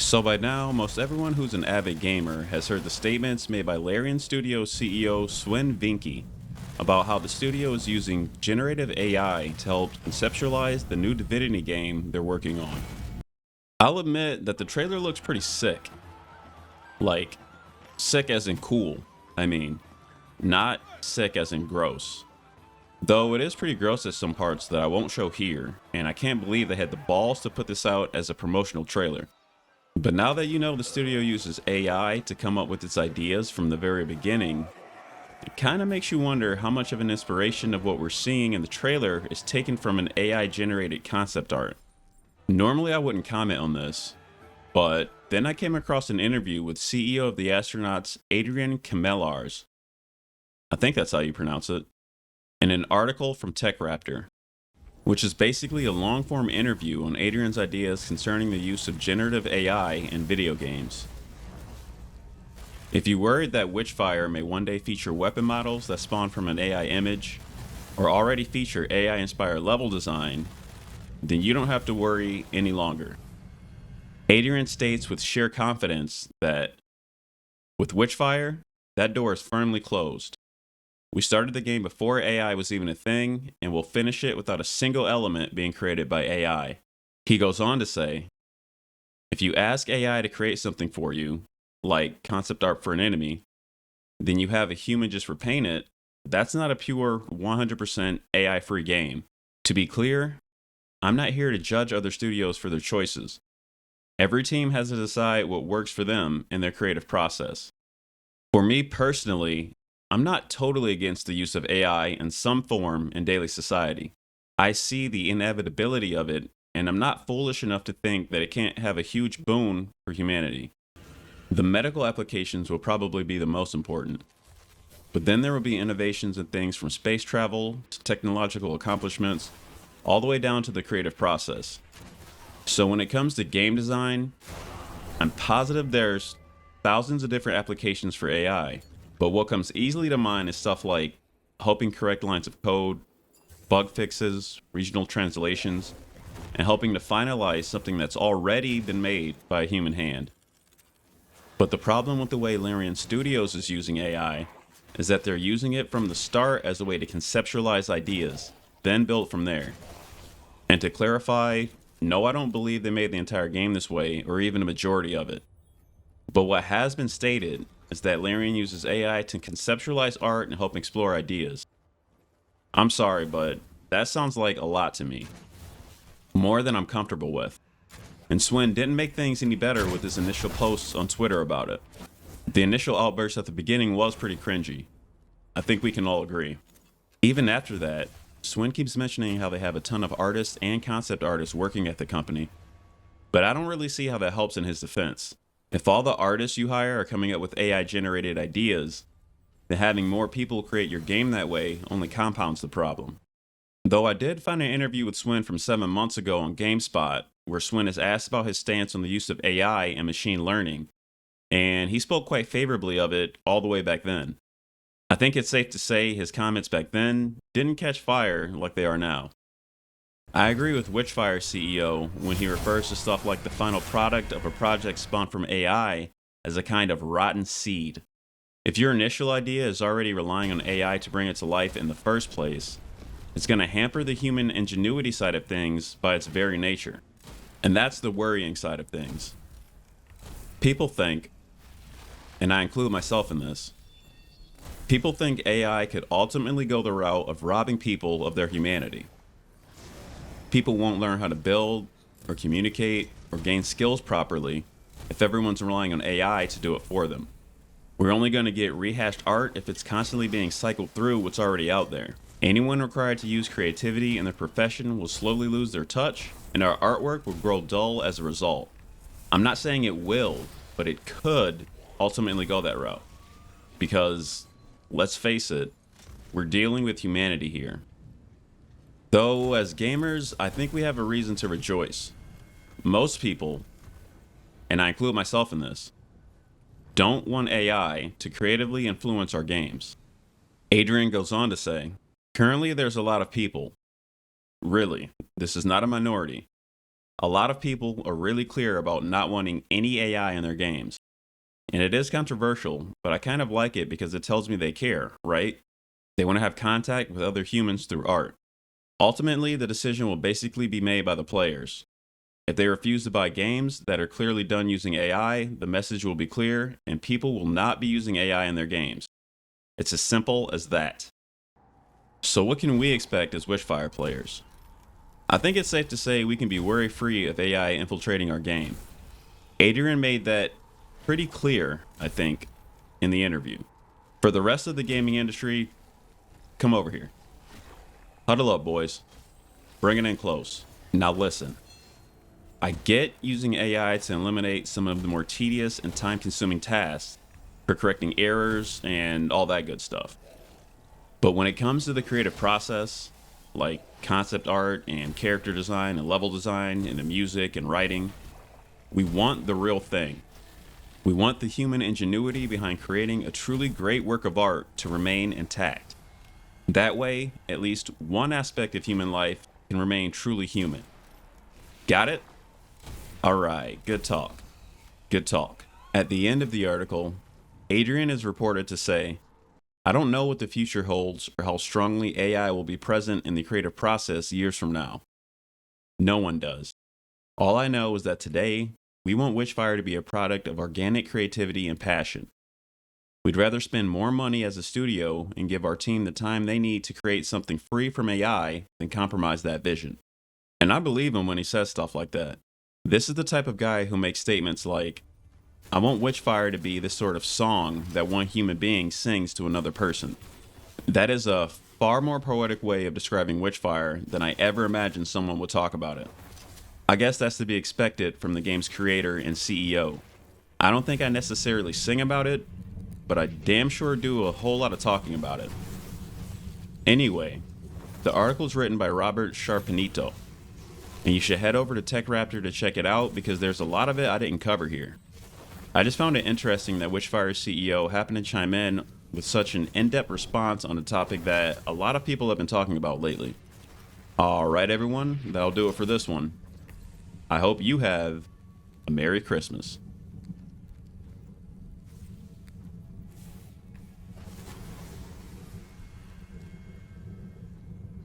So by now, most everyone who's an avid gamer has heard the statements made by Larian Studio CEO Swen Vincke about how the studio is using generative AI to help conceptualize the new Divinity game they're working on. I'll admit that the trailer looks pretty sick. Like, sick as in cool. I mean, not sick as in gross. Though it is pretty gross at some parts that I won't show here, and I can't believe they had the balls to put this out as a promotional trailer. But now that you know the studio uses AI to come up with its ideas from the very beginning, it kind of makes you wonder how much of an inspiration of what we're seeing in the trailer is taken from an AI generated concept art. Normally I wouldn't comment on this, but then I came across an interview with CEO of the astronauts Adrian Chmielarz. I think that's how you pronounce it. In an article from TechRaptor, which is basically a long-form interview on Adrian's ideas concerning the use of generative AI in video games. If you worried that Witchfire may one day feature weapon models that spawn from an AI image, or already feature AI-inspired level design, then you don't have to worry any longer. Adrian states with sheer confidence that, with Witchfire, that door is firmly closed. We started the game before AI was even a thing, and we'll finish it without a single element being created by AI. He goes on to say, if you ask AI to create something for you, like concept art for an enemy, then you have a human just repaint it, that's not a pure 100% AI-free game. To be clear, I'm not here to judge other studios for their choices. Every team has to decide what works for them in their creative process. For me personally, I'm not totally against the use of AI in some form in daily society. I see the inevitability of it, and I'm not foolish enough to think that it can't have a huge boon for humanity. The medical applications will probably be the most important. But then there will be innovations in things from space travel to technological accomplishments, all the way down to the creative process. So when it comes to game design, I'm positive there's thousands of different applications for AI. But what comes easily to mind is stuff like helping correct lines of code, bug fixes, regional translations, and helping to finalize something that's already been made by a human hand. But the problem with the way Larian Studios is using AI is that they're using it from the start as a way to conceptualize ideas, then build from there. And to clarify, no, I don't believe they made the entire game this way, or even a majority of it. But what has been stated is that Larian uses AI to conceptualize art and help explore ideas. I'm sorry, but that sounds like a lot to me. More than I'm comfortable with. And Swen didn't make things any better with his initial posts on Twitter about it. The initial outburst at the beginning was pretty cringy. I think we can all agree. Even after that, Swen keeps mentioning how they have a ton of artists and concept artists working at the company. But I don't really see how that helps in his defense. If all the artists you hire are coming up with AI-generated ideas, then having more people create your game that way only compounds the problem. Though I did find an interview with Swen from 7 months ago on GameSpot, where Swen is asked about his stance on the use of AI and machine learning, and he spoke quite favorably of it all the way back then. I think it's safe to say his comments back then didn't catch fire like they are now. I agree with Witchfire CEO when he refers to stuff like the final product of a project spawned from AI as a kind of rotten seed. If your initial idea is already relying on AI to bring it to life in the first place, it's going to hamper the human ingenuity side of things by its very nature. And that's the worrying side of things. People think, and I include myself in this, people think AI could ultimately go the route of robbing people of their humanity. People won't learn how to build, or communicate, or gain skills properly if everyone's relying on AI to do it for them. We're only going to get rehashed art if it's constantly being cycled through what's already out there. Anyone required to use creativity in their profession will slowly lose their touch, and our artwork will grow dull as a result. I'm not saying it will, but it could ultimately go that route. Because, let's face it, we're dealing with humanity here. Though, as gamers, I think we have a reason to rejoice. Most people, and I include myself in this, don't want AI to creatively influence our games. Adrian goes on to say, currently there's a lot of people, really, this is not a minority, A lot of people are really clear about not wanting any AI in their games. And it is controversial, but I kind of like it because it tells me they care, right? They want to have contact with other humans through art. Ultimately, the decision will basically be made by the players. If they refuse to buy games that are clearly done using AI, the message will be clear, and people will not be using AI in their games. It's as simple as that. So what can we expect as Witchfire players? I think it's safe to say we can be worry-free of AI infiltrating our game. Adrian made that pretty clear, I think, in the interview. For the rest of the gaming industry, come over here. Huddle up, boys. Bring it in close. Now listen. I get using AI to eliminate some of the more tedious and time-consuming tasks for correcting errors and all that good stuff. But when it comes to the creative process, like concept art and character design and level design and the music and writing, we want the real thing. We want the human ingenuity behind creating a truly great work of art to remain intact. That way, at least one aspect of human life can remain truly human. Got it? All right, good talk. Good talk. At the end of the article, Adrian is reported to say, I don't know what the future holds or how strongly AI will be present in the creative process years from now. No one does. All I know is that today, we want Witchfire to be a product of organic creativity and passion. We'd rather spend more money as a studio and give our team the time they need to create something free from AI than compromise that vision. And I believe him when he says stuff like that. This is the type of guy who makes statements like, I want Witchfire to be this sort of song that one human being sings to another person. That is a far more poetic way of describing Witchfire than I ever imagined someone would talk about it. I guess that's to be expected from the game's creator and CEO. I don't think I necessarily sing about it, but I damn sure do a whole lot of talking about it. Anyway, the article's written by Robert Sharpanito, and you should head over to TechRaptor to check it out because there's a lot of it I didn't cover here. I just found it interesting that Witchfire CEO happened to chime in with such an in-depth response on a topic that a lot of people have been talking about lately. Alright everyone, that'll do it for this one. I hope you have a Merry Christmas.